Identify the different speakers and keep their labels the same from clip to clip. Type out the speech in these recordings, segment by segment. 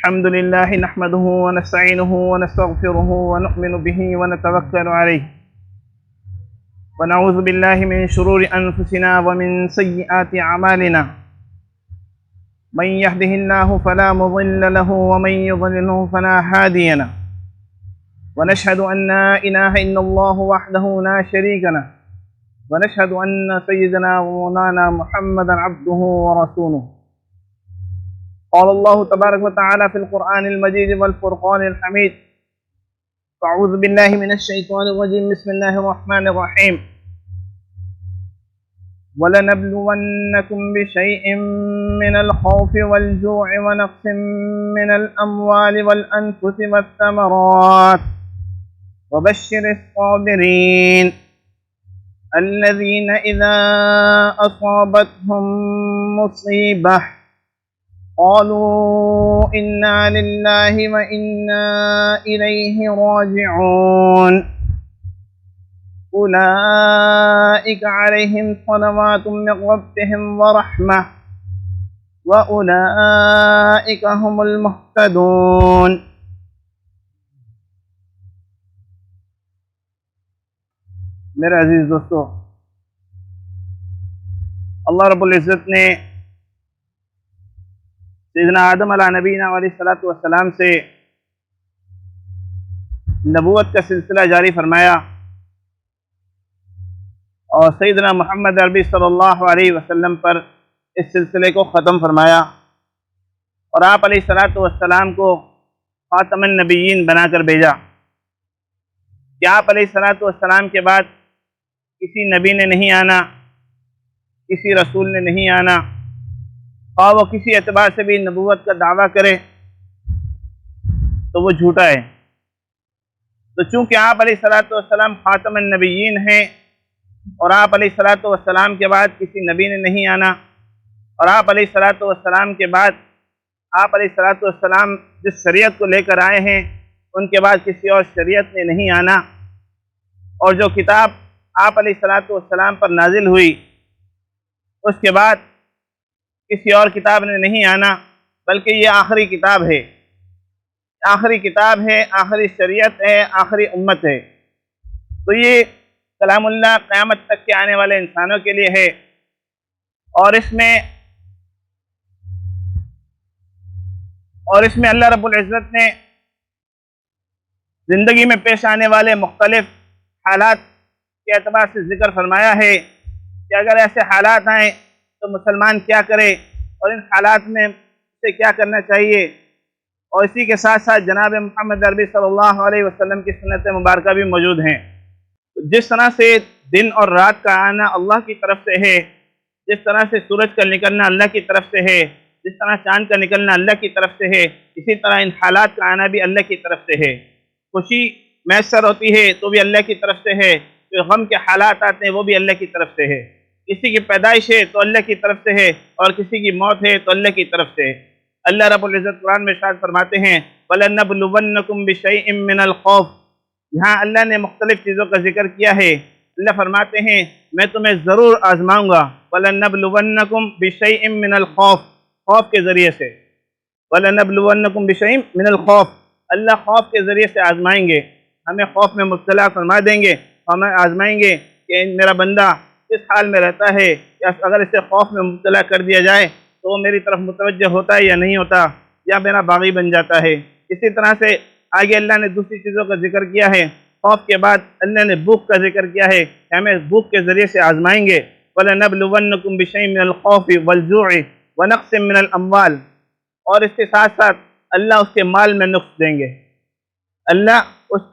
Speaker 1: الحمد لله نحمده ونستعينه ونستغفره ونؤمن به ونتوكل عليه ونعوذ بالله من شرور أنفسنا ومن سيئات أعمالنا من يهده الله فلا مضل له ومن يضلله فلا هادي له ونشهد أن لا إله إلا الله وحده لا شريك له ونشهد أن سيدنا ومولانا محمدا عبده ورسوله. قال الله تبارك وتعالى في القرآن المجيد والفرقان الحميد: أعوذ بالله من الشيطان الرجيم، بسم الله الرحمن الرحيم. وَلَنَبْلُوَنَّكُمْ بِشَيْءٍ مِّنَ الْخَوْفِ وَالْجُوعِ وَنَقْصٍ مِّنَ الْأَمْوَالِ وَالْأَنفُسِ وَالثَّمَرَاتِ وَبَشِّرِ الصَّابِرِينَ الَّذِينَ إِذَا أَصَابَتْهُم مُّصِيبَةٌ قالوا إنا لله وإنا إليه راجعون أولئك عليهم صلوات من ربهم ورحمة وأولئك هم المهتدون. میرے عزیز دوستو، اللہ رب العزت نے سیدنا آدم علیہ نبینا علیہ الصلوۃ والسلام سے نبوت کا سلسلہ جاری فرمایا اور سیدنا محمد عربی صلی اللہ علیہ وسلم پر اس سلسلے کو ختم فرمایا، اور آپ علیہ الصلوۃ والسلام کو خاتم النبیین بنا کر بھیجا کہ آپ علیہ الصلوۃ والسلام کے بعد کسی نبی نے نہیں آنا، کسی رسول نے نہیں آنا، اور وہ کسی اعتبار سے بھی نبوت کا دعویٰ کرے تو وہ جھوٹا ہے۔ تو چونکہ آپ علیہ الصلوۃ والسلام خاتم النبیین ہیں اور آپ علیہ الصلوۃ والسلام کے بعد کسی نبی نے نہیں آنا، اور آپ علیہ الصلوۃ والسلام کے بعد آپ علیہ الصلوۃ والسلام جس شریعت کو لے کر آئے ہیں ان کے بعد کسی اور شریعت نے نہیں آنا، اور جو کتاب آپ علیہ الصلوۃ والسلام پر نازل ہوئی اس کے بعد کسی اور کتاب نے نہیں آنا، بلکہ یہ آخری کتاب ہے، آخری کتاب ہے، آخری شریعت ہے، آخری امت ہے۔ تو یہ کلام اللہ قیامت تک کے آنے والے انسانوں کے لیے ہے، اور اس میں اللہ رب العزت نے زندگی میں پیش آنے والے مختلف حالات کے اعتبار سے ذکر فرمایا ہے کہ اگر ایسے حالات آئیں تو مسلمان کیا کرے اور ان حالات میں سے کیا کرنا چاہیے، اور اسی کے ساتھ ساتھ جناب محمد عربی صلی اللہ علیہ وسلم کی سنت مبارکہ بھی موجود ہیں۔ جس طرح سے دن اور رات کا آنا اللہ کی طرف سے ہے، جس طرح سے سورج کا نکلنا اللہ کی طرف سے ہے، جس طرح چاند کا نکلنا اللہ کی طرف سے ہے، اسی طرح ان حالات کا آنا بھی اللہ کی طرف سے ہے۔ خوشی میسر ہوتی ہے تو بھی اللہ کی طرف سے ہے، جو غم کے حالات آتے ہیں وہ بھی اللہ کی طرف سے ہے، کسی کی پیدائش ہے تو اللہ کی طرف سے ہے، اور کسی کی موت ہے تو اللہ کی طرف سے ہے۔ اللہ رب العزت قرآن میں ارشاد فرماتے ہیں: وَلَنَبْلُوَنَّكُمْ بِشَيْءٍ مِّنَ الْخَوْفِ۔ یہاں اللہ نے مختلف چیزوں کا ذکر کیا ہے۔ اللہ فرماتے ہیں میں تمہیں ضرور آزماؤں گا، وَلَنَبْلُوَنَّكُمْ بِشَيْءٍ مِّنَ الْخَوْفِ، خوف کے ذریعے سے، وَلَنَبْلُوَنَّكُمْ بِشَيْءٍ مِّنَ الْخَوْفِ، اللہ خوف کے ذریعے سے آزمائیں گے، ہمیں خوف میں مبتلا فرما دیں گے، ہمیں آزمائیں گے کہ میرا بندہ کس حال میں رہتا ہے، یا اگر اسے خوف میں مبتلا کر دیا جائے تو وہ میری طرف متوجہ ہوتا ہے یا نہیں ہوتا، یا میرا باغی بن جاتا ہے۔ اسی طرح سے آگے اللہ نے دوسری چیزوں کا ذکر کیا ہے۔ خوف کے بعد اللہ نے بھوک کا ذکر کیا ہے کہ ہمیں بھوک کے ذریعے سے آزمائیں گے، وَلَنَبْلُوَنَّكُمْ بِشَيْءٍ مِّنَ الْخَوْفِ وَالْجُوعِ وَنَقْصٍ مِّنَ الْأَمْوَالِ، اور اس کے ساتھ ساتھ اللہ اس کے مال میں نقص دیں گے، اللہ اس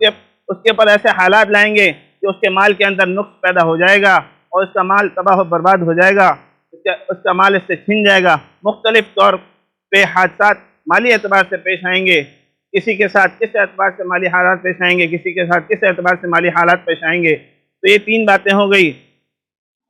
Speaker 1: کے پر ایسے حالات لائیں گے کہ اس کے مال کے اندر نقص پیدا ہو جائے گا، اور اس کا مال تباہ و برباد ہو جائے گا، اس کا مال اس سے چھن جائے گا۔ مختلف طور پہ حادثات مالی اعتبار سے پیش آئیں گے، کسی کے ساتھ کس اعتبار سے مالی حالات پیش آئیں گے، کسی کے ساتھ کس اعتبار سے مالی حالات پیش آئیں گے۔ تو یہ تین باتیں ہو گئی: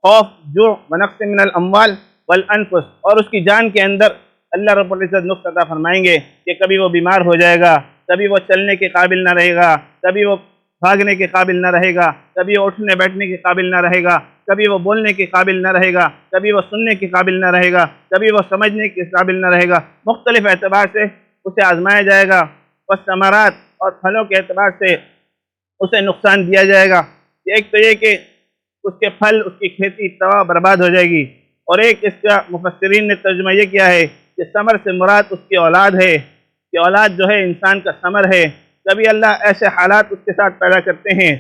Speaker 1: خوف، جوع، ونقص من الاموال والانفس، اور اس کی جان کے اندر اللہ رب العزت نقص عطا فرمائیں گے کہ کبھی وہ بیمار ہو جائے گا، کبھی وہ چلنے کے قابل نہ رہے گا، کبھی وہ بھاگنے کے قابل نہ رہے گا، کبھی وہ اٹھنے بیٹھنے کے قابل نہ رہے گا، کبھی وہ بولنے کے قابل نہ رہے گا، کبھی وہ سننے کے قابل نہ رہے گا، کبھی وہ سمجھنے کے قابل نہ رہے گا۔ مختلف اعتبار سے اسے آزمایا جائے گا، والثمرات اور پھلوں کے اعتبار سے اسے نقصان دیا جائے گا۔ ایک تو یہ کہ اس کے پھل، اس کی کھیتی تباہ برباد ہو جائے گی، اور ایک اس کا مفسرین نے ترجمہ یہ کیا ہے کہ ثمر سے مراد اس کی اولاد ہے، کہ اولاد جو ہے انسان کا ثمر ہے۔ کبھی اللہ ایسے حالات اس کے ساتھ پیدا کرتے ہیں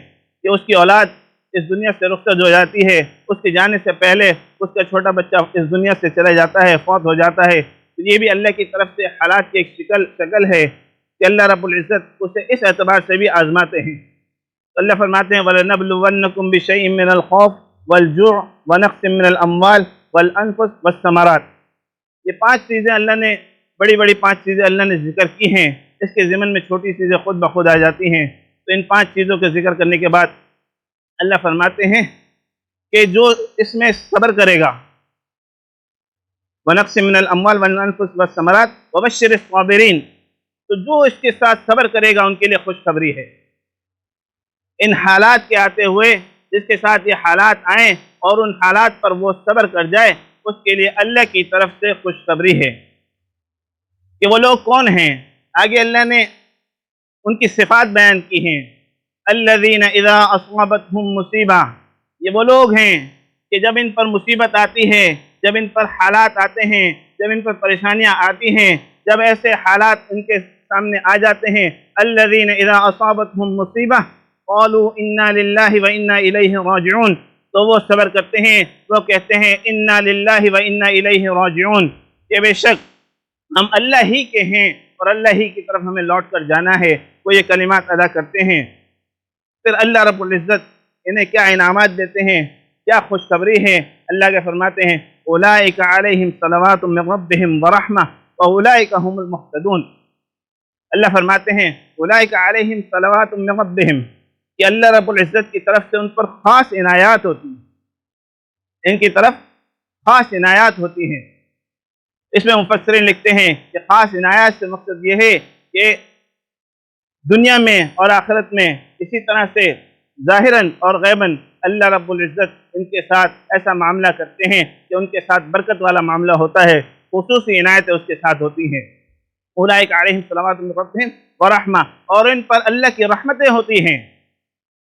Speaker 1: کہ اس کی اولاد اس دنیا سے رخصت ہو جاتی ہے، اس کے جانے سے پہلے اس کا چھوٹا بچہ اس دنیا سے چلا جاتا ہے، فوت ہو جاتا ہے۔ تو یہ بھی اللہ کی طرف سے حالات کی ایک شکل ہے کہ اللہ رب العزت اسے اس اعتبار سے بھی آزماتے ہیں۔ تو اللہ فرماتے ہیں وَلَنَبْلُوَنَّكُمْ بِشَيْءٍ مِّنَ الْخَوْفِ وَالْجُوعِ وَنَقْصٍ مِّنَ الْأَمْوَالِ وَالْأَنفُسِ وَالثَّمَرَاتِ۔ یہ 5 چیزیں اللہ نے، بڑی بڑی 5 چیزیں اللہ نے ذکر کی ہیں، اس کے ضمن میں چھوٹی چیزیں خود بخود آ جاتی ہیں۔ تو ان 5 چیزوں کے ذکر کرنے کے بعد اللہ فرماتے ہیں کہ جو اس میں صبر کرے گا، وَنَقْصٍ مِّنَ الْأَمْوَالِ وَالْأَنفُسِ وَالثَّمَرَاتِ وَبَشِّرِ الصَّابِرِينَ، تو جو اس کے ساتھ صبر کرے گا ان کے لیے خوشخبری ہے۔ ان حالات کے آتے ہوئے جس کے ساتھ یہ حالات آئیں اور ان حالات پر وہ صبر کر جائے، اس کے لیے اللہ کی طرف سے خوشخبری ہے۔ کہ وہ لوگ کون ہیں؟ آگے اللہ نے ان کی صفات بیان کی ہیں۔ الذین اذا اصابتہم مصیبہ، یہ وہ لوگ ہیں کہ جب ان پر مصیبت آتی ہے، جب ان پر حالات آتے ہیں، جب ان پر پریشانیاں آتی ہیں، جب ایسے حالات ان کے سامنے آ جاتے ہیں، الذین اذا اصابتہم مصیبہ قالوا انا للہ وانا الیہ راجعون، تو وہ صبر کرتے ہیں، وہ کہتے ہیں انا للہ وانا الیہ راجعون، کہ بے شک ہم اللہ ہی کے ہیں اور اللہ ہی کی طرف ہمیں لوٹ کر جانا ہے۔ وہ یہ کلمات ادا کرتے ہیں۔ پھر اللہ رب العزت انہیں کیا انعامات دیتے ہیں، کیا خوشخبری ہے؟ اللہ کے فرماتے ہیں اولئک علیہم صلوات من ربہم ورحمہ واولئک هم المہتدون۔ اللہ فرماتے ہیں اولئک علیہم صلوات من ربہم، کہ اللہ رب العزت کی طرف سے ان پر خاص عنایات ہوتی ہیں، ان کی طرف خاص عنایات ہوتی ہیں۔ اس میں مفسرین لکھتے ہیں کہ خاص عنایات سے مقصد یہ ہے کہ دنیا میں اور آخرت میں اسی طرح سے ظاہراً اور غیباً اللہ رب العزت ان کے ساتھ ایسا معاملہ کرتے ہیں کہ ان کے ساتھ برکت والا معاملہ ہوتا ہے، خصوصی عنایتیں اس کے ساتھ ہوتی ہیں۔ اولئک علیہم صلوات من ربہم ورحمہ، اور ان پر اللہ کی رحمتیں ہوتی ہیں،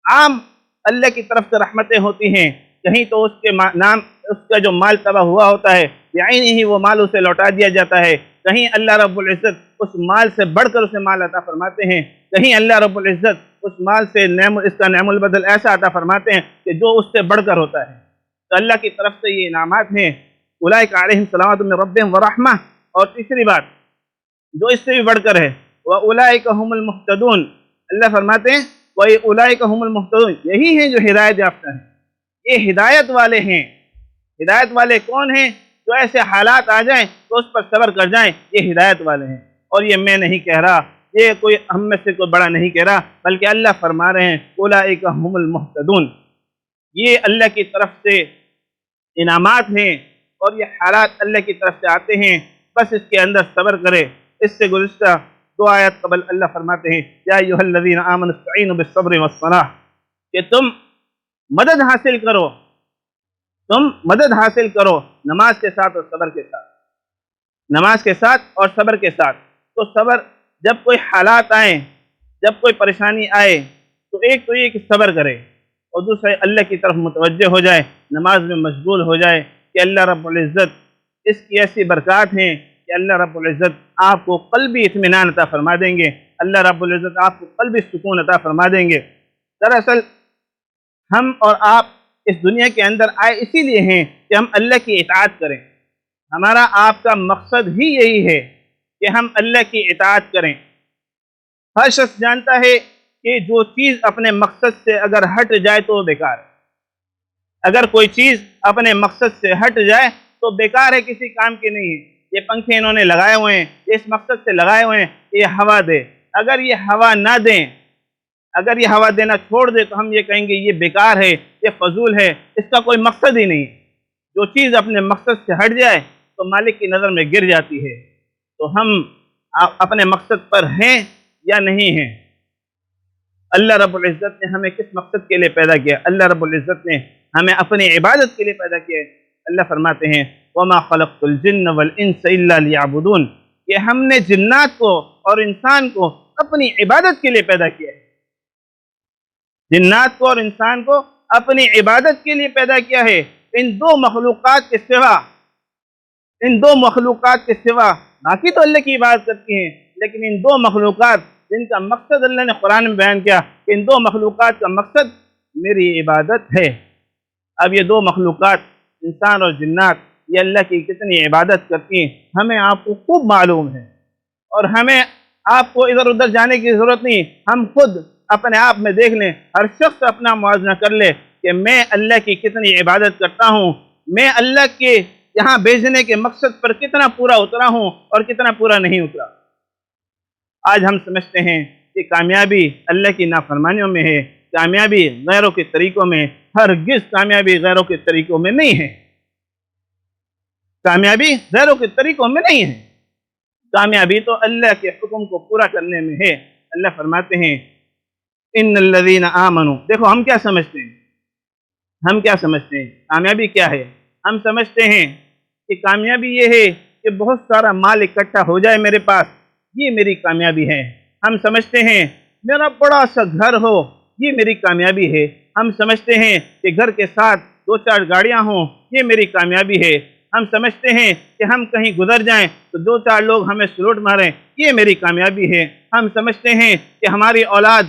Speaker 1: عام اللہ کی طرف سے رحمتیں ہوتی ہیں۔ کہیں تو اس کے نام، اس کا جو مال تباہ ہوا ہوتا ہے یعنی ہی وہ مال اسے لوٹا دیا جاتا ہے، کہیں اللہ رب العزت اس مال سے بڑھ کر اسے مال عطا فرماتے ہیں، کہیں اللہ رب العزت اس مال سے اس کا نعم البدل ایسا عطا فرماتے ہیں کہ جو اس سے بڑھ کر ہوتا ہے۔ تو اللہ کی طرف سے یہ انعامات ہیں، اولئک علیہم صلوات من ربہم ورحمہ۔ اور تیسری بات جو اس سے بھی بڑھ کر ہے، واولئک هم المہتدون، اللہ فرماتے ہیں واولئک هم المہتدون، یہی ہیں جو ہدایت یافتہ ہیں، یہ ہدایت والے ہیں۔ ہدایت والے کون ہیں؟ جو ایسے حالات آ جائیں تو اس پر صبر کر جائیں، یہ ہدایت والے ہیں۔ اور یہ میں نہیں کہہ رہا، یہ کوئی ہم میں سے کوئی بڑا نہیں کہہ رہا، بلکہ اللہ فرما رہے ہیں اولئک هم المہتدون۔ یہ اللہ کی طرف سے انعامات ہیں اور یہ حالات اللہ کی طرف سے آتے ہیں، بس اس کے اندر صبر کرے۔ اس سے گزشتہ 2 آیات قبل اللہ فرماتے ہیں یا ایھا الذین آمنوا استعینوا بالصبر والصلاۃ، کہ تم مدد حاصل کرو، تم مدد حاصل کرو نماز کے ساتھ اور صبر کے ساتھ، نماز کے ساتھ اور صبر کے ساتھ۔ تو صبر، جب کوئی حالات آئیں، جب کوئی پریشانی آئے، تو ایک تو یہ کہ صبر کرے، اور دوسرا اللہ کی طرف متوجہ ہو جائے، نماز میں مشغول ہو جائے، کہ اللہ رب العزت اس کی ایسی برکات ہیں کہ اللہ رب العزت آپ کو قلبی اطمینان عطا فرما دیں گے، اللہ رب العزت آپ کو قلبی سکون عطا فرما دیں گے۔ دراصل ہم اور آپ اس دنیا کے اندر آئے اسی لیے ہیں کہ ہم اللہ کی اطاعت کریں، ہمارا آپ کا مقصد ہی یہی ہے کہ ہم اللہ کی اطاعت کریں۔ ہر شخص جانتا ہے کہ جو چیز اپنے مقصد سے اگر ہٹ جائے تو وہ بیکار ہے، اگر کوئی چیز اپنے مقصد سے ہٹ جائے تو بیکار ہے، کسی کام کی نہیں ہے۔ یہ پنکھے انہوں نے لگائے ہوئے ہیں، یہ اس مقصد سے لگائے ہوئے ہیں کہ یہ ہوا دے، اگر یہ ہوا نہ دیں، اگر یہ ہوا دینا چھوڑ دے تو ہم یہ کہیں گے یہ بیکار ہے، یہ فضول ہے، اس کا کوئی مقصد ہی نہیں ہے۔ جو چیز اپنے مقصد سے ہٹ جائے تو مالک کی نظر میں گر جاتی ہے۔ تو ہم اپنے مقصد پر ہیں یا نہیں ہیں؟ اللہ رب العزت نے ہمیں کس مقصد کے لیے پیدا کیا؟ اللہ رب العزت نے ہمیں اپنی عبادت کے لیے پیدا کیا ہے۔ اللہ فرماتے ہیں وَمَا خَلَقْتُ الْجِنَّ وَالْإِنسَ إِلَّا لِيَعْبُدُونَ، کہ ہم نے جنات کو اور انسان کو اپنی عبادت کے لیے پیدا کیا ہے، جنات کو اور انسان کو اپنی عبادت کے لیے پیدا کیا ہے۔ ان دو مخلوقات کے سوا، ان دو مخلوقات کے سوا باقی تو اللہ کی عبادت کرتی ہیں، لیکن ان دو مخلوقات جن کا مقصد اللہ نے قرآن میں بیان کیا کہ ان دو مخلوقات کا مقصد میری عبادت ہے۔ اب یہ دو مخلوقات انسان اور جنات یہ اللہ کی کتنی عبادت کرتی ہیں ہمیں آپ کو خوب معلوم ہے، اور ہمیں آپ کو ادھر ادھر جانے کی ضرورت نہیں۔ ہم خود اپنے آپ میں دیکھ لیں، ہر شخص اپنا موازنہ کر لے کہ میں اللہ کی کتنی عبادت کرتا ہوں، میں اللہ کے یہاں بھیجنے کے مقصد پر کتنا پورا اترا ہوں اور کتنا پورا نہیں اترا۔ آج ہم سمجھتے ہیں کہ کامیابی اللہ کی نافرمانیوں میں ہے، کامیابی غیروں کے طریقوں میں، ہرگز کامیابی غیروں کے طریقوں میں نہیں ہے، کامیابی غیروں کے طریقوں میں نہیں ہے، کامیابی تو اللہ کے حکم کو پورا کرنے میں ہے۔ اللہ فرماتے ہیں ان الذین آمنوا، دیکھو ہم کیا سمجھتے ہیں، ہم کیا سمجھتے ہیں کامیابی کیا ہے؟ ہم سمجھتے ہیں کہ کامیابی یہ ہے کہ بہت سارا مال اکٹھا ہو جائے میرے پاس، یہ میری کامیابی ہے۔ ہم سمجھتے ہیں میرا بڑا سا گھر ہو، یہ میری کامیابی ہے۔ ہم سمجھتے ہیں کہ گھر کے ساتھ دو چار گاڑیاں ہوں، یہ میری کامیابی ہے۔ ہم سمجھتے ہیں کہ ہم کہیں گزر جائیں تو دو چار لوگ ہمیں سلوٹ ماریں، یہ میری کامیابی ہے۔ ہم سمجھتے ہیں کہ ہماری اولاد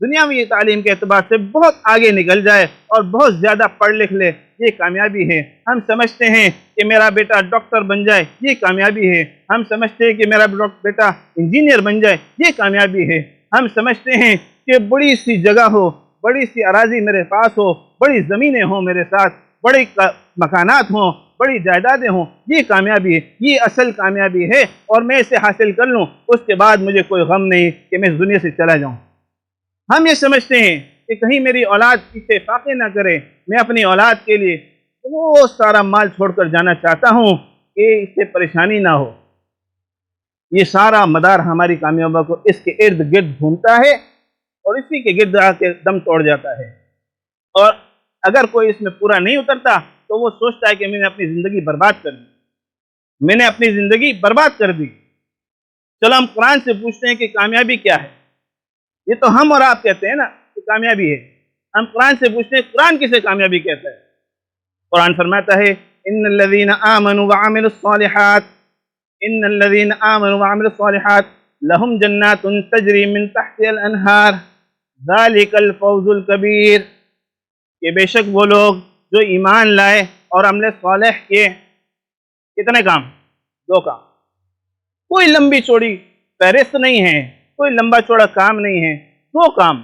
Speaker 1: دنیاوی تعلیم کے اعتبار سے بہت آگے نکل جائے اور بہت زیادہ پڑھ لکھ لے، یہ کامیابی ہے۔ ہم سمجھتے ہیں کہ میرا بیٹا ڈاکٹر بن جائے، یہ کامیابی ہے۔ ہم سمجھتے ہیں کہ میرا بیٹا انجینئر بن جائے، یہ کامیابی ہے۔ ہم سمجھتے ہیں کہ بڑی سی جگہ ہو، بڑی سی اراضی میرے پاس ہو، بڑی زمینیں ہوں میرے ساتھ، بڑے مکانات ہوں، بڑی جائیدادیں ہوں، یہ کامیابی ہے، یہ اصل کامیابی ہے، اور میں اسے حاصل کر لوں اس کے بعد مجھے کوئی غم نہیں کہ میں اس دنیا سے چلا جاؤں۔ ہم یہ سمجھتے ہیں کہ کہیں میری اولاد پیچھے فاقے نہ کرے، میں اپنی اولاد کے لیے بہت سارا مال چھوڑ کر جانا چاہتا ہوں کہ اس سے پریشانی نہ ہو۔ یہ سارا مدار ہماری کامیابی کو اس کے ارد گرد گھومتا ہے اور اسی کے گرد آ کے دم توڑ جاتا ہے، اور اگر کوئی اس میں پورا نہیں اترتا تو وہ سوچتا ہے کہ میں نے اپنی زندگی برباد کر دی، میں نے اپنی زندگی برباد کر دی۔ چلو ہم قرآن سے پوچھتے ہیں کہ کامیابی کیا ہے؟ یہ تو ہم اور آپ کہتے ہیں نا کہ کامیابی ہے، ہم قرآن سے پوچھتے ہیں قرآن کسے کامیابی کہتا ہے؟ قرآن فرماتا ہے ان الذین آمنوا وعملوا الصالحات، ان الذین آمنوا وعملوا الصالحات لهم جنات تجری من تحتها الانہار ذالک الفوز الکبیر، کہ بے شک وہ لوگ جو ایمان لائے اور عمل صالح کیے، کتنے کام؟ دو کام، کوئی لمبی چوڑی فہرست نہیں ہے، کوئی لمبا چوڑا کام نہیں ہے، دو کام۔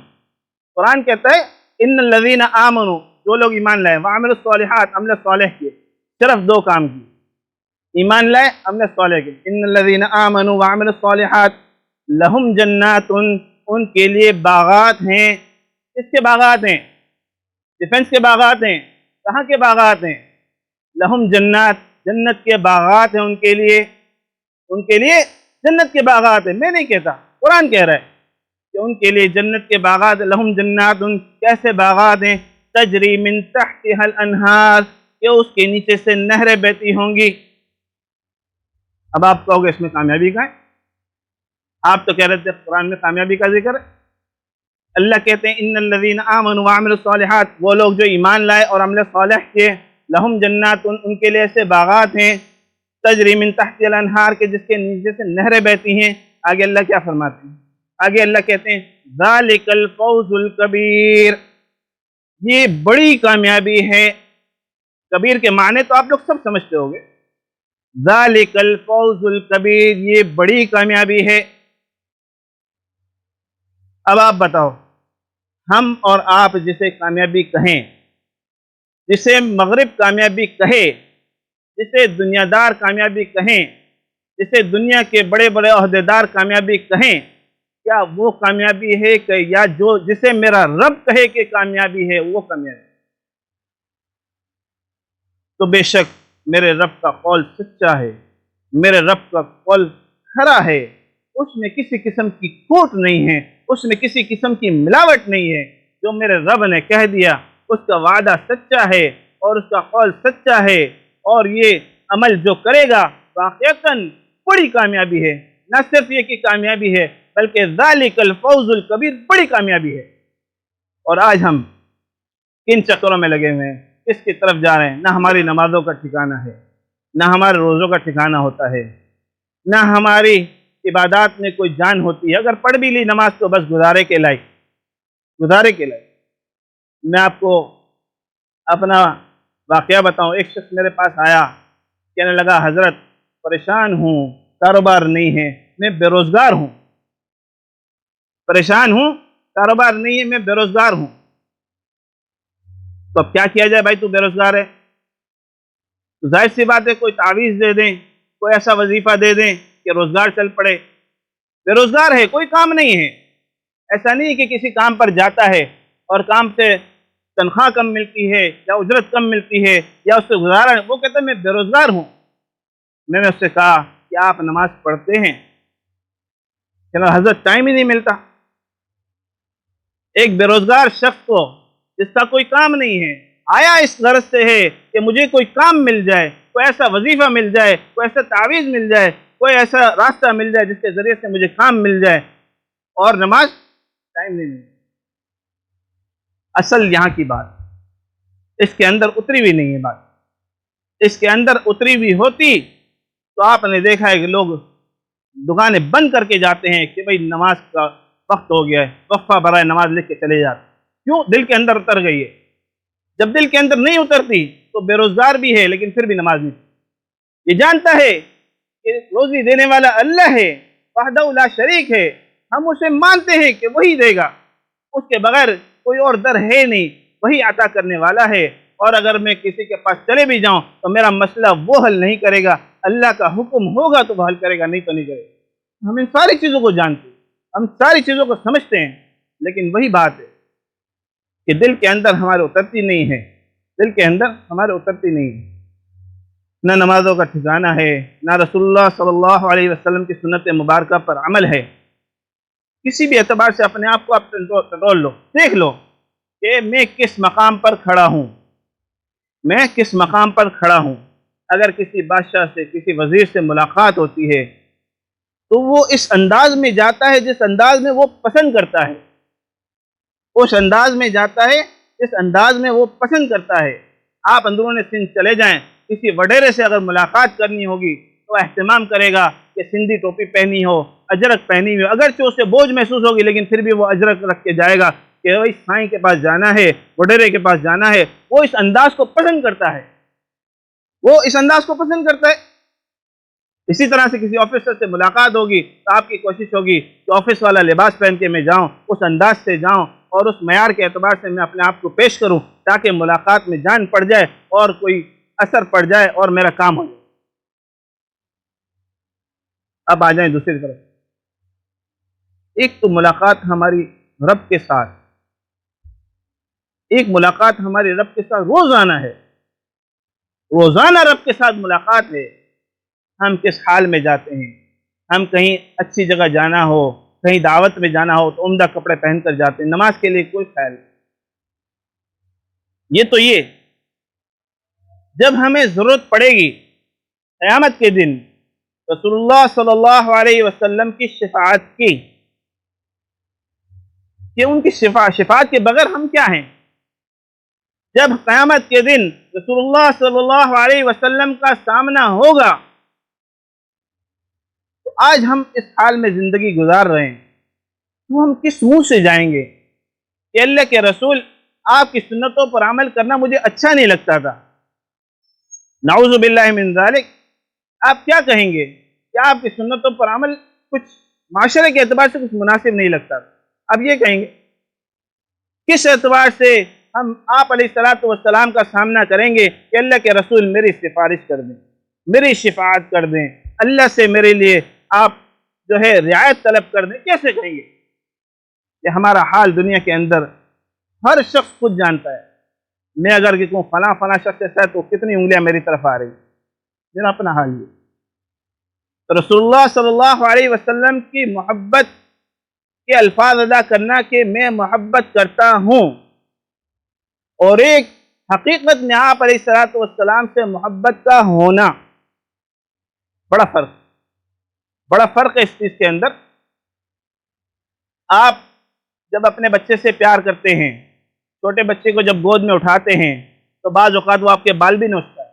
Speaker 1: قرآن کہتا ہے ان الذین آمنوا، جو لوگ ایمان لائے، وعملوا الصالحات، عمل صالح کیے، صرف دو کام کی، ایمان لائے، عمل صالح کیے۔ ان الذین آمنوا وعملوا الصالحات لہم جنات، ان کے لیے باغات ہیں۔ کس کے باغات ہیں؟ ڈیفنس کے باغات ہیں۔ کہاں کے باغات ہیں؟ لہم جنات، جنت کے باغات ہیں ان کے لیے، ان کے لیے جنت کے باغات ہیں۔ میں نہیں کہتا، قرآن کہہ رہا ہے کہ ان کے لیے جنت کے باغات، لہم جنات، ان کیسے باغات ہیں؟ تجری من تحتها الانہار، کہ اس کے نیچے سے نہریں بہتی ہوں گی۔ اب آپ کہو گے اس میں کامیابی کا ہے؟ آپ تو کہہ رہے تھے قرآن میں کامیابی کا ذکر ہے۔ اللہ کہتے ہیں ان الذین آمنوا وعملوا الصالحات، وہ لوگ جو ایمان لائے اور عمل صالح کیے، لہم جنات، ان کے لیے ایسے باغات ہیں، تجری من تحت الانہار، کے جس کے نیچے سے نہریں بہتی ہیں۔ آگے اللہ کیا فرماتے ہیں؟ آگے اللہ کہتے ہیں ذالک الفوز الکبیر، یہ بڑی کامیابی ہے۔ کبیر کے معنی تو آپ لوگ سب سمجھتے ہو گے، ذالک الفوز الکبیر، یہ بڑی کامیابی ہے۔ اب آپ بتاؤ، ہم اور آپ جسے کامیابی کہیں، جسے مغرب کامیابی کہے، جسے دنیا دار کامیابی کہیں، جسے دنیا کے بڑے بڑے عہدیدار کامیابی کہیں، کیا وہ کامیابی ہے کہ یا جو جسے میرا رب کہے کہ کامیابی ہے وہ کامیابی؟ تو بے شک میرے رب کا قول سچا ہے، میرے رب کا قول کھرا ہے، اس میں کسی قسم کی کھوٹ نہیں ہے، اس میں کسی قسم کی ملاوٹ نہیں ہے۔ جو میرے رب نے کہہ دیا اس کا وعدہ سچا ہے اور اس کا قول سچا ہے، اور یہ عمل جو کرے گا واقعتاً بڑی کامیابی ہے، نہ صرف یہ کہ کامیابی ہے بلکہ ذالک الفوز الکبیر، بڑی کامیابی ہے۔ اور آج ہم کن چکروں میں لگے ہوئے ہیں، کس کی طرف جا رہے ہیں؟ نہ ہماری نمازوں کا ٹھکانہ ہے، نہ ہمارے روزوں کا ٹھکانہ ہوتا ہے، نہ ہماری عبادات میں کوئی جان ہوتی ہے۔ اگر پڑھ بھی لی نماز تو بس گزارے کے لائق، گزارے کے لائق۔ میں آپ کو اپنا واقعہ بتاؤں، ایک شخص میرے پاس آیا، کہنے لگا حضرت پریشان ہوں، کاروبار نہیں ہے، میں بے روزگار ہوں، پریشان ہوں، کاروبار نہیں ہے، میں بے روزگار ہوں۔ تو اب کیا کیا جائے بھائی، تو بے روزگار ہے تو ظاہر سی بات ہے کوئی تعویذ دے دیں، کوئی ایسا وظیفہ دے دیں کہ روزگار چل پڑے۔ بے روزگار ہے، کوئی کام نہیں ہے، ایسا نہیں کہ کسی کام پر جاتا ہے اور کام سے تنخواہ کم ملتی ہے یا اجرت کم ملتی ہے یا اس سے گزارا، وہ کہتا ہے میں بے روزگار ہوں۔ میں نے اس سے کہا کہ آپ نماز پڑھتے ہیں؟ کہ حضرت ٹائم ہی نہیں ملتا۔ ایک بے روزگار شخص کو جس کا کوئی کام نہیں ہے، آیا اس غرض سے ہے کہ مجھے کوئی کام مل جائے، کوئی ایسا وظیفہ مل جائے، کوئی ایسا تعویذ مل جائے، کوئی ایسا راستہ مل جائے جس کے ذریعے سے مجھے کام مل جائے، اور نماز ٹائم نہیں ملتا۔ اصل یہاں کی بات اس کے اندر اتری ہوئی نہیں ہے، بات اس کے اندر اتری ہوئی ہوتی تو آپ نے دیکھا ہے کہ لوگ دکانیں بند کر کے جاتے ہیں کہ بھئی نماز کا وقت ہو گیا ہے، وقفہ برائے نماز لکھ کے چلے جاتے۔ کیوں؟ دل کے اندر اتر گئی ہے۔ جب دل کے اندر نہیں اترتی تو بے روزگار بھی ہے لیکن پھر بھی نماز نہیں پڑھتا۔ یہ جانتا ہے کہ روزی دینے والا اللہ ہے، وحدہ لا شریک ہے، ہم اسے مانتے ہیں کہ وہی دے گا، اس کے بغیر کوئی اور در ہے نہیں، وہی عطا کرنے والا ہے۔ اور اگر میں کسی کے پاس چلے بھی جاؤں تو میرا مسئلہ وہ حل نہیں کرے گا، اللہ کا حکم ہوگا تو وہ حل کرے گا، نہیں تو نہیں کرے گا۔ ہم ان ساری چیزوں کو جانتے ہیں، ہم ساری چیزوں کو سمجھتے ہیں، لیکن وہی بات ہے کہ دل کے اندر ہمارے اترتی نہیں ہے، دل کے اندر ہمارے اترتی نہیں ہے۔ نہ نمازوں کا ٹھکانہ ہے، نہ رسول اللہ صلی اللہ علیہ وسلم کی سنت مبارکہ پر عمل ہے۔ کسی بھی اعتبار سے اپنے آپ کو آپ کنٹرول لو، دیکھ لو کہ میں کس مقام پر کھڑا ہوں، میں کس مقام پر کھڑا ہوں۔ اگر کسی بادشاہ سے، کسی وزیر سے ملاقات ہوتی ہے تو وہ اس انداز میں جاتا ہے جس انداز میں وہ پسند کرتا ہے، اس انداز میں جاتا ہے جس انداز میں وہ پسند کرتا ہے۔ آپ اندرون سندھ چلے جائیں، کسی وڈیرے سے اگر ملاقات کرنی ہوگی تو اہتمام کرے گا کہ سندھی ٹوپی پہنی ہو، اجرک پہنی ہو، اگرچہ اسے بوجھ محسوس ہوگی لیکن پھر بھی وہ اجرک رکھ کے جائے گا کہ بھائی سائیں کے پاس جانا ہے، وڈیرے کے پاس جانا ہے۔ وہ اس انداز کو پسند کرتا ہے، وہ اس انداز کو پسند کرتا ہے۔ اسی طرح سے کسی آفیسر سے ملاقات ہوگی تو آپ کی کوشش ہوگی کہ آفس والا لباس پہن کے میں جاؤں، اس انداز سے جاؤں اور اس معیار کے اعتبار سے میں اپنے آپ کو پیش کروں تاکہ ملاقات میں جان پڑ جائے اور کوئی اثر پڑ جائے اور میرا کام ہو جائے۔ اب آ جائیں دوسری طرف، ایک تو ملاقات ہماری رب کے ساتھ، ایک ملاقات ہماری رب کے ساتھ روزانہ ہے، روزانہ رب کے ساتھ ملاقات ہے۔ ہم کس حال میں جاتے ہیں، ہم کہیں اچھی جگہ جانا ہو، کہیں دعوت میں جانا ہو تو عمدہ کپڑے پہن کر جاتے ہیں، نماز کے لیے کوئی خیال نہیں۔ یہ جب ہمیں ضرورت پڑے گی قیامت کے دن رسول اللہ صلی اللہ علیہ وسلم کی شفاعت کی، کہ ان کی شفاعت کے بغیر ہم کیا ہیں؟ جب قیامت کے دن رسول اللہ صلی اللہ علیہ وسلم کا سامنا ہوگا تو آج ہم اس حال میں زندگی گزار رہے ہیں تو ہم کس منہ سے جائیں گے کہ اللہ کے رسول آپ کی سنتوں پر عمل کرنا مجھے اچھا نہیں لگتا تھا، نعوذ باللہ من ذالک۔ آپ کیا کہیں گے کہ آپ کی سنتوں پر عمل کچھ معاشرے کے اعتبار سے کچھ مناسب نہیں لگتا تھا؟ اب یہ کہیں گے کس اعتبار سے ہم آپ علیہ الصلوۃ والسلام کا سامنا کریں گے کہ اللہ کے رسول میری سفارش کر دیں، میری شفاعت کر دیں، اللہ سے میرے لیے آپ جو ہے رعایت طلب کر دیں؟ کیسے کہیں گے؟ کہ ہمارا حال دنیا کے اندر ہر شخص خود جانتا ہے۔ میں اگر کہوں فلاں فلاں شخص ایسا ہے تو کتنی انگلیاں میری طرف آ رہی ہیں، میرا اپنا حال یہ۔ تو رسول اللہ صلی اللہ علیہ وسلم کی محبت کے الفاظ ادا کرنا کہ میں محبت کرتا ہوں، اور ایک حقیقت میں آپ علیہ الصلوۃ والسلام سے محبت کا ہونا، بڑا فرق۔ بڑا فرق ہے اس چیز کے اندر. آپ جب اپنے بچے سے پیار کرتے ہیں، چھوٹے بچے کو جب گود میں اٹھاتے ہیں تو بعض اوقات وہ آپ کے بال بھی نوچتا ہے،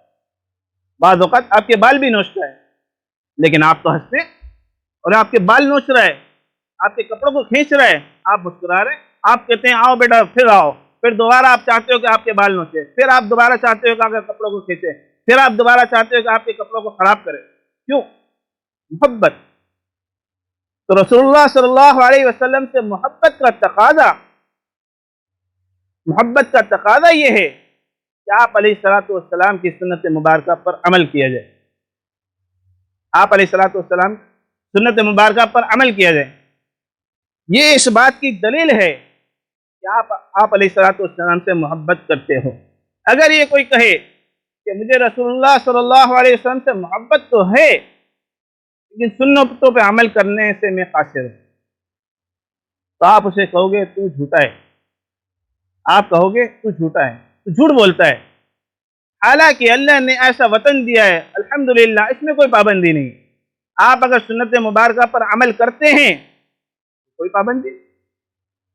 Speaker 1: بعض اوقات آپ کے بال بھی نوچتا ہے، لیکن آپ تو ہنستے ہیں اور آپ کے بال نوچ رہا ہے، آپ کے کپڑوں کو کھینچ رہا ہے، آپ مسکرا رہے ہیں. آپ کہتے ہیں آؤ بیٹا پھر آؤ، پھر دوبارہ آپ چاہتے ہو کہ آپ کے بال نوچے، پھر آپ دوبارہ چاہتے ہو کہ آپ کے کپڑوں کو کھینچے، پھر آپ دوبارہ چاہتے ہو کہ آپ کے کپڑوں کو خراب کرے. کیوں؟ محبت. تو رسول اللہ صلی اللہ علیہ وسلم سے محبت کا تقاضا یہ ہے کہ آپ علیہ الصلوۃ والسلام کی سنت مبارکہ پر عمل کیا جائے. آپ علیہ الصلوۃ والسلام سنت مبارکہ پر عمل کیا جائے. یہ اس بات کی دلیل ہے کہ آپ علیہ الصلوۃ والسلام سے محبت کرتے ہو. اگر یہ کوئی کہے کہ مجھے رسول اللہ صلی اللہ علیہ وسلم سے محبت تو ہے لیکن سنتوں پہ عمل کرنے سے میں قاصر ہوں، تو آپ اسے کہو گے تو جھوٹا ہے. آپ کہو گے تو جھوٹا ہے، تو جھوٹ بولتا ہے. حالانکہ اللہ نے ایسا وطن دیا ہے الحمدللہ، اس میں کوئی پابندی نہیں. آپ اگر سنت مبارکہ پر عمل کرتے ہیں کوئی پابندی،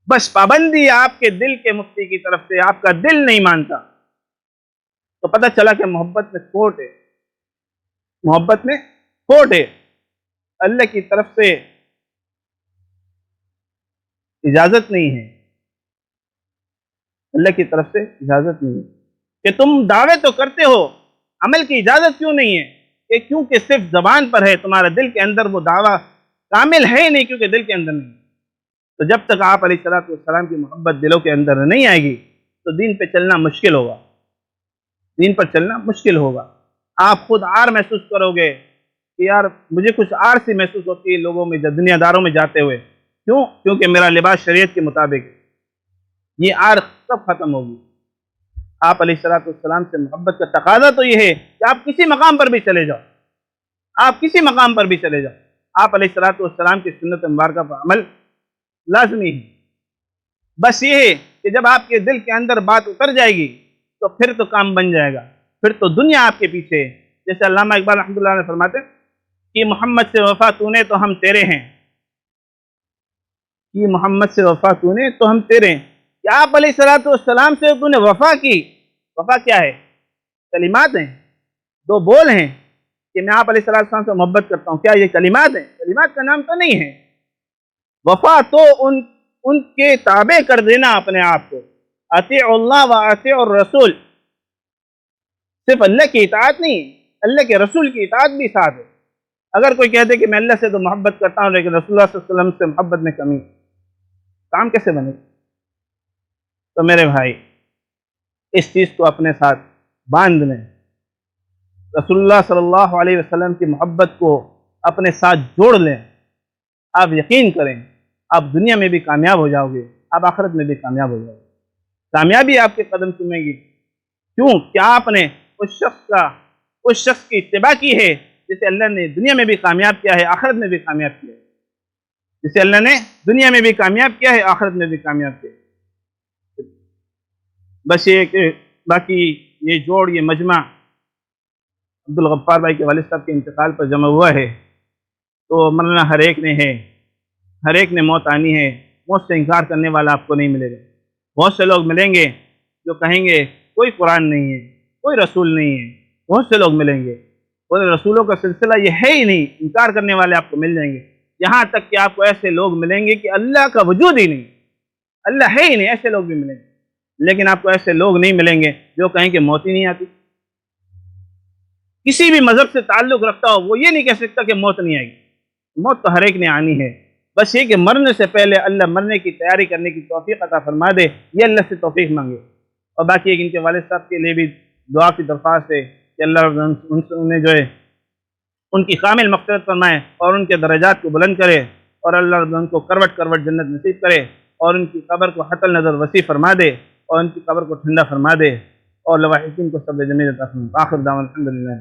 Speaker 1: بس پابندی آپ کے دل کے مفتی کی طرف سے، آپ کا دل نہیں مانتا تو پتہ چلا کہ محبت میں کھوٹ ہے. محبت میں کھوٹ ہے. اللہ کی طرف سے اجازت نہیں ہے، اللہ کی طرف سے اجازت نہیں ہے کہ تم دعوے تو کرتے ہو، عمل کی اجازت کیوں نہیں ہے؟ کہ کیونکہ صرف زبان پر ہے، تمہارے دل کے اندر وہ دعویٰ کامل ہے ہی نہیں، کیونکہ دل کے اندر نہیں. تو جب تک آپ علیہ الصلوۃ والسلام کی محبت دلوں کے اندر نہیں آئے گی تو دین پہ چلنا مشکل ہوگا، دین پر چلنا مشکل ہوگا. آپ خود عار محسوس کرو گے کہ یار مجھے کچھ عار سی محسوس ہوتی ہے لوگوں میں، دنیا داروں میں جاتے ہوئے. کیوں؟ کیونکہ میرا لباس شریعت کے مطابق ہے. یہ عار کب ختم ہوگی؟ آپ علیہ الصلوۃ والسلام سے محبت کا تقاضا تو یہ ہے کہ آپ کسی مقام پر بھی چلے جاؤ، آپ کسی مقام پر بھی چلے جاؤ، آپ علیہ الصلوۃ والسلام کی سنت مبارکہ پر عمل لازمی ہے. بس یہ ہے کہ جب آپ کے دل کے اندر بات اتر جائے گی تو پھر تو کام بن جائے گا، پھر تو دنیا آپ کے پیچھے ہے. جیسے علامہ اقبال رحمۃ اللہ علیہ فرماتے ہیں کہ محمد سے وفا تو نے تو ہم تیرے ہیں، کہ محمد سے وفا تو نے تو ہم تیرے ہیں. کہ آپ علیہ الصلوۃ والسلام سے تو نے وفا کی. وفا کیا ہے؟ کلمات ہیں، دو بول ہیں کہ میں آپ علیہ الصلوۃ والسلام سے محبت کرتا ہوں. کیا یہ کلمات ہیں؟ کلمات کا نام تو نہیں ہے. وفا تو ان کے تابع کر دینا اپنے آپ کو. اطیع اللہ و اطیع الرسول، صرف اللہ کی اطاعت نہیں، اللہ کے رسول کی اطاعت بھی ساتھ ہے. اگر کوئی کہتے کہ میں اللہ سے تو محبت کرتا ہوں لیکن رسول اللہ صلی اللہ علیہ وسلم سے محبت میں کمی، کام کیسے بنے؟ تو میرے بھائی اس چیز کو اپنے ساتھ باندھ لیں، رسول اللہ صلی اللہ علیہ وسلم کی محبت کو اپنے ساتھ جوڑ لیں. آپ یقین کریں آپ دنیا میں بھی کامیاب ہو جاؤ گے، آپ آخرت میں بھی کامیاب ہو جاؤ گے. کامیابی آپ کے قدم چومے گی. کیوں؟ کیا آپ نے اس شخص کی اتباع کی ہے جسے اللہ نے دنیا میں بھی کامیاب کیا ہے، آخرت میں بھی کامیاب کیا ہے. جسے اللہ نے دنیا میں بھی کامیاب کیا ہے، آخرت میں بھی کامیاب کیا ہے. بس یہ کہ باقی یہ جوڑ، یہ مجمع عبدالغفار بھائی کے والد صاحب کے انتقال پر جمع ہوا ہے. تو مرنا ہر ایک نے ہے، ہر ایک نے موت آنی ہے. موت سے انکار کرنے والا آپ کو نہیں ملے گا. بہت سے لوگ ملیں گے جو کہیں گے کوئی قرآن نہیں ہے، کوئی رسول نہیں ہے. بہت سے لوگ ملیں گے اور رسولوں کا سلسلہ یہ ہے ہی نہیں، انکار کرنے والے آپ کو مل جائیں گے. یہاں تک کہ آپ کو ایسے لوگ ملیں گے کہ اللہ کا وجود ہی نہیں، اللہ ہے ہی نہیں، ایسے لوگ بھی ملیں گے. لیکن آپ کو ایسے لوگ نہیں ملیں گے جو کہیں کہ موت ہی نہیں آتی. کسی بھی مذہب سے تعلق رکھتا ہو وہ یہ نہیں کہہ سکتا کہ موت نہیں آئے گی. موت تو ہر ایک نے آنی ہے. بس یہ کہ مرنے سے پہلے اللہ مرنے کی تیاری کرنے کی توفیق عطا فرما دے، یہ اللہ سے توفیق مانگے. اور باقی ایک ان کے والد صاحب کے لیے بھی دعا کی درخواست ہے کہ اللہ انہیں جو ہے ان کی کامل مغفرت فرمائے اور ان کے درجات کو بلند کرے، اور اللہ ان کو کروٹ کروٹ جنت نصیب کرے، اور ان کی قبر کو حت النظر وسیع فرما دے، اور ان کی قبر کو ٹھنڈا فرما دے، اور لواحقین کو صبر جمیل عطا فرمائے. آخر دعوانا الحمدللہ.